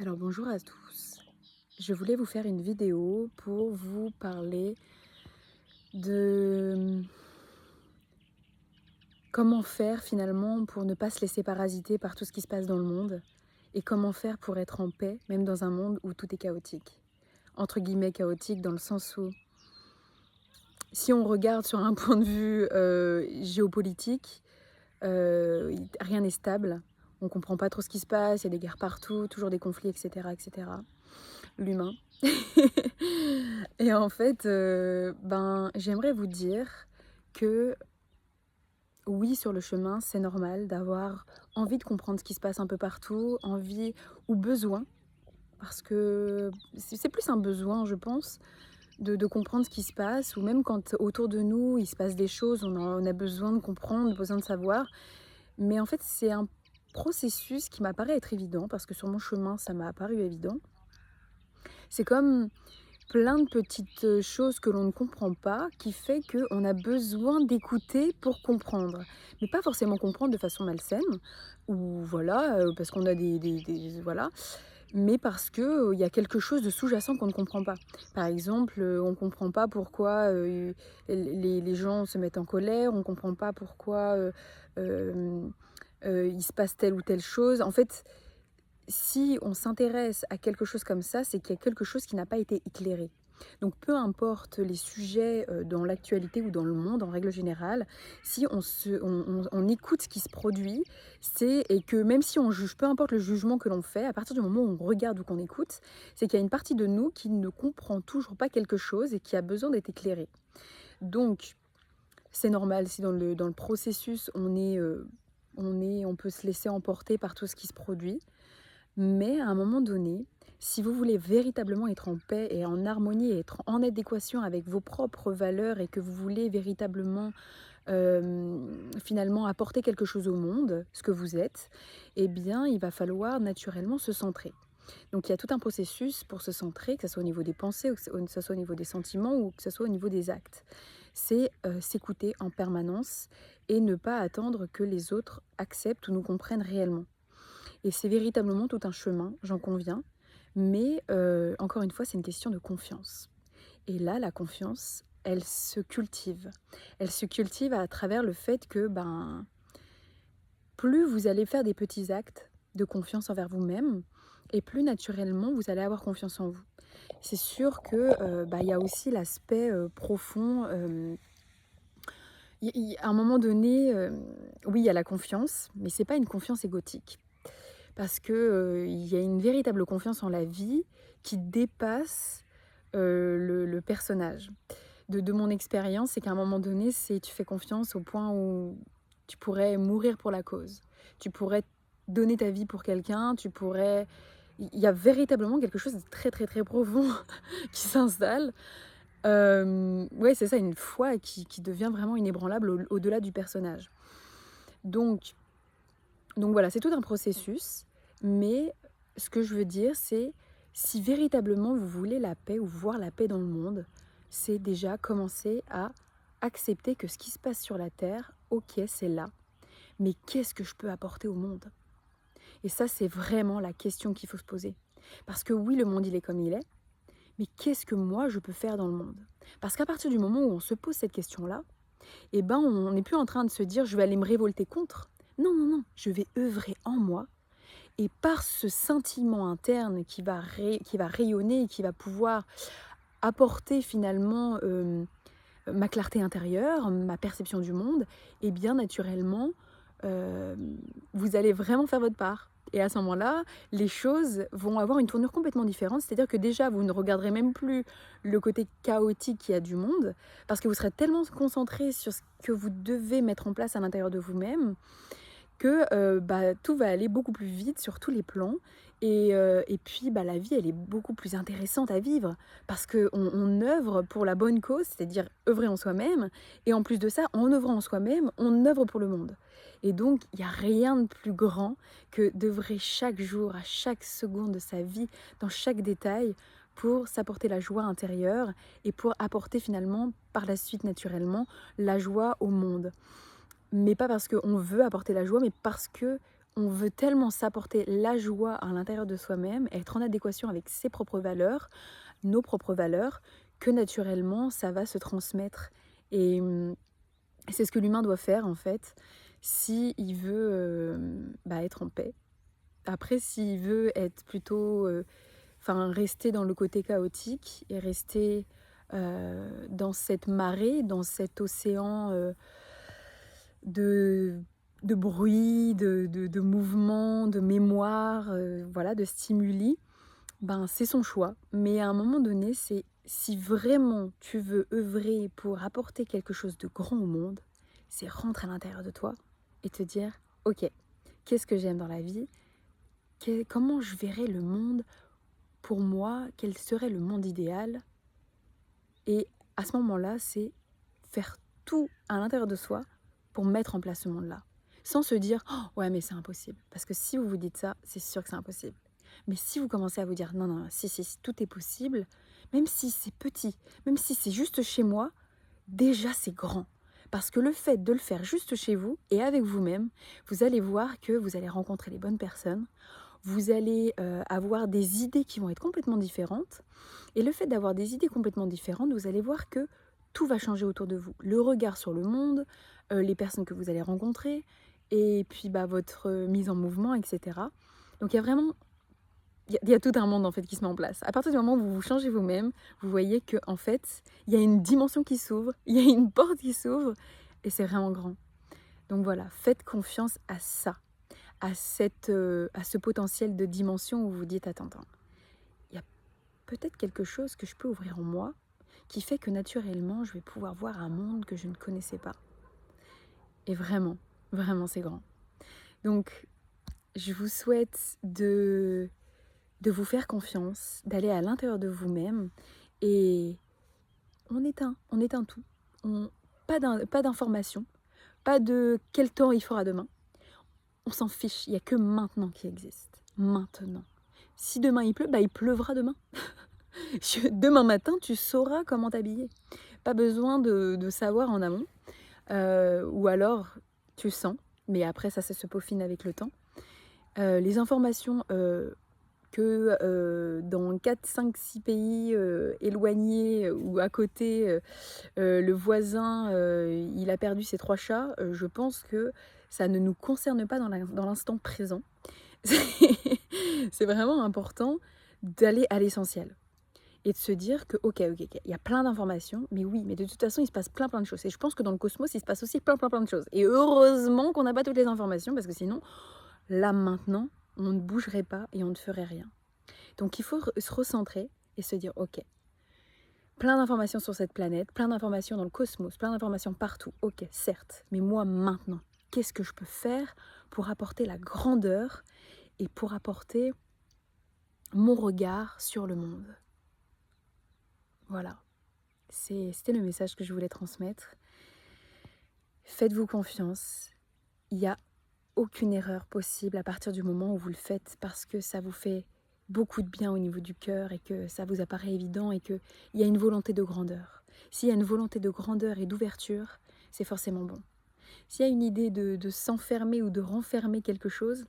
Alors bonjour à tous. Je voulais vous faire une vidéo pour vous parler de comment faire finalement pour ne pas se laisser parasiter par tout ce qui se passe dans le monde et comment faire pour être en paix même dans un monde où tout est chaotique. Entre guillemets chaotique dans le sens où si on regarde sur un point de vue géopolitique, rien n'est stable. On ne comprend pas trop ce qui se passe, il y a des guerres partout, toujours des conflits, etc. etc. L'humain. Et en fait, j'aimerais vous dire que oui, sur le chemin, c'est normal d'avoir envie de comprendre ce qui se passe un peu partout, envie ou besoin, parce que c'est plus un besoin, je pense, de comprendre ce qui se passe, ou même quand autour de nous, il se passe des choses, on a besoin de comprendre, besoin de savoir. Mais en fait, c'est un processus qui m'apparaît être évident, parce que sur mon chemin, ça m'a apparu évident. C'est comme plein de petites choses que l'on ne comprend pas, qui fait qu'on a besoin d'écouter pour comprendre. Mais pas forcément comprendre de façon malsaine, ou voilà, parce qu'on a voilà, mais parce qu'il y a quelque chose de sous-jacent qu'on ne comprend pas. Par exemple, on ne comprend pas pourquoi les gens se mettent en colère, on ne comprend pas pourquoi hem, il se passe telle ou telle chose. En fait, si on s'intéresse à quelque chose comme ça, c'est qu'il y a quelque chose qui n'a pas été éclairé. Donc peu importe les sujets dans l'actualité ou dans le monde en règle générale, si on écoute ce qui se produit, et que même si on juge, peu importe le jugement que l'on fait, à partir du moment où on regarde ou qu'on écoute, c'est qu'il y a une partie de nous qui ne comprend toujours pas quelque chose et qui a besoin d'être éclairée. Donc c'est normal si dans le processus on peut se laisser emporter par tout ce qui se produit. Mais à un moment donné, si vous voulez véritablement être en paix et en harmonie et être en adéquation avec vos propres valeurs et que vous voulez véritablement finalement apporter quelque chose au monde, ce que vous êtes, eh bien il va falloir naturellement se centrer. Donc il y a tout un processus pour se centrer, que ce soit au niveau des pensées, ou que ce soit au niveau des sentiments ou que ce soit au niveau des actes. C'est s'écouter en permanence et ne pas attendre que les autres acceptent ou nous comprennent réellement. Et c'est véritablement tout un chemin, j'en conviens, mais encore une fois, c'est une question de confiance. Et là, la confiance, elle se cultive. Elle se cultive à travers le fait que, plus vous allez faire des petits actes de confiance envers vous-même, et plus naturellement, vous allez avoir confiance en vous. C'est sûr que, il y a aussi l'aspect, profond, à un moment donné, oui, il y a la confiance, mais c'est pas une confiance égotique. Parce que, il y a une véritable confiance en la vie qui dépasse, le personnage. De mon expérience, c'est qu'à un moment donné, tu fais confiance au point où tu pourrais mourir pour la cause. Tu pourrais donner ta vie pour quelqu'un, il y a véritablement quelque chose de très, très, très profond qui s'installe. Ouais, c'est ça, une foi qui devient vraiment inébranlable au-delà du personnage. Donc donc voilà, c'est tout un processus, mais ce que je veux dire, c'est si véritablement vous voulez la paix ou voir la paix dans le monde, c'est déjà commencer à accepter que ce qui se passe sur la Terre, ok, c'est là, mais qu'est-ce que je peux apporter au monde? Et ça, c'est vraiment la question qu'il faut se poser. Parce que oui, le monde, il est comme il est, mais qu'est-ce que moi, je peux faire dans le monde? Parce qu'à partir du moment où on se pose cette question-là, eh ben, on n'est plus en train de se dire, je vais aller me révolter contre. Non, non, non, je vais œuvrer en moi. Et par ce sentiment interne qui va rayonner et qui va pouvoir apporter finalement ma clarté intérieure, ma perception du monde, et bien naturellement, euh, vous allez vraiment faire votre part. Et à ce moment-là, les choses vont avoir une tournure complètement différente. C'est-à-dire que déjà, vous ne regarderez même plus le côté chaotique qu'il y a du monde, parce que vous serez tellement concentré sur ce que vous devez mettre en place à l'intérieur de vous-même, que tout va aller beaucoup plus vite sur tous les plans et puis la vie elle est beaucoup plus intéressante à vivre parce qu'on œuvre pour la bonne cause, c'est-à-dire œuvrer en soi-même et en plus de ça, en œuvrant en soi-même, on œuvre pour le monde. Et donc il n'y a rien de plus grand que d'œuvrer chaque jour, à chaque seconde de sa vie, dans chaque détail pour s'apporter la joie intérieure et pour apporter finalement par la suite naturellement la joie au monde. Mais pas parce qu'on veut apporter la joie, mais parce que on veut tellement s'apporter la joie à l'intérieur de soi-même, être en adéquation avec ses propres valeurs, nos propres valeurs, que naturellement ça va se transmettre. Et c'est ce que l'humain doit faire en fait, si il veut être en paix. Après, s'il veut être plutôt, rester dans le côté chaotique et rester dans cette marée, dans cet océan de, de bruit, de mouvement, de mémoire, voilà, de stimuli, c'est son choix. Mais à un moment donné, c'est si vraiment tu veux œuvrer pour apporter quelque chose de grand au monde, c'est rentrer à l'intérieur de toi et te dire, ok, qu'est-ce que j'aime dans la vie? Comment je verrais le monde pour moi? Quel serait le monde idéal? Et à ce moment-là, c'est faire tout à l'intérieur de soi pour mettre en place ce monde-là. Sans se dire oh, « ouais mais c'est impossible ». Parce que si vous vous dites ça, c'est sûr que c'est impossible. Mais si vous commencez à vous dire « non, non, si, tout est possible », même si c'est petit, même si c'est juste chez moi, déjà c'est grand. Parce que le fait de le faire juste chez vous et avec vous-même, vous allez voir que vous allez rencontrer les bonnes personnes, vous allez avoir des idées qui vont être complètement différentes. Et le fait d'avoir des idées complètement différentes, vous allez voir que tout va changer autour de vous. Le regard sur le monde, les personnes que vous allez rencontrer, et puis votre mise en mouvement, etc. Donc il y a vraiment, il y a tout un monde en fait qui se met en place. À partir du moment où vous changez vous-même, vous voyez que en fait, il y a une dimension qui s'ouvre, il y a une porte qui s'ouvre, et c'est vraiment grand. Donc voilà, faites confiance à ça, à ce potentiel de dimension où vous dites attends, il y a peut-être quelque chose que je peux ouvrir en moi qui fait que naturellement je vais pouvoir voir un monde que je ne connaissais pas. Et vraiment, vraiment c'est grand. Donc je vous souhaite de vous faire confiance, d'aller à l'intérieur de vous-même et on éteint tout. Pas d'informations, pas de quel temps il fera demain. On s'en fiche, il n'y a que maintenant qui existe. Maintenant. Si demain il pleut, il pleuvra demain. Demain matin, tu sauras comment t'habiller. Pas besoin de savoir en amont. Ou alors, tu sens. Mais après, ça se peaufine avec le temps. Les informations que dans 4, 5, 6 pays éloignés ou à côté, le voisin, il a perdu ses 3 chats, je pense que ça ne nous concerne pas dans l'instant présent. C'est vraiment important d'aller à l'essentiel et de se dire que ok, il y a plein d'informations, mais oui, mais de toute façon, il se passe plein de choses. Et je pense que dans le cosmos, il se passe aussi plein de choses. Et heureusement qu'on n'a pas toutes les informations, parce que sinon, là, maintenant, on ne bougerait pas et on ne ferait rien. Donc, il faut se recentrer et se dire, ok, plein d'informations sur cette planète, plein d'informations dans le cosmos, plein d'informations partout, ok, certes, mais moi, maintenant, qu'est-ce que je peux faire pour apporter la grandeur et pour apporter mon regard sur le monde? Voilà, c'était le message que je voulais transmettre. Faites-vous confiance, il n'y a aucune erreur possible à partir du moment où vous le faites parce que ça vous fait beaucoup de bien au niveau du cœur et que ça vous apparaît évident et qu'il y a une volonté de grandeur. S'il y a une volonté de grandeur et d'ouverture, c'est forcément bon. S'il y a une idée de s'enfermer ou de renfermer quelque chose,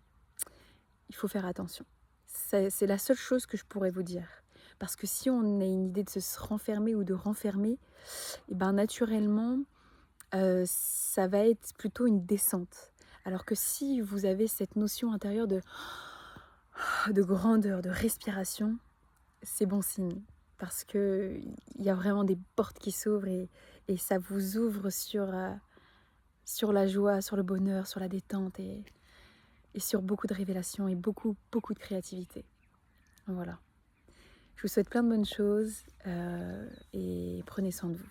il faut faire attention. C'est la seule chose que je pourrais vous dire. Parce que si on a une idée de se renfermer ou de renfermer, et naturellement, ça va être plutôt une descente. Alors que si vous avez cette notion intérieure de grandeur, de respiration, c'est bon signe. Parce qu'il y a vraiment des portes qui s'ouvrent et ça vous ouvre sur la joie, sur le bonheur, sur la détente et sur beaucoup de révélations et beaucoup de créativité. Voilà. Je vous souhaite plein de bonnes choses et prenez soin de vous.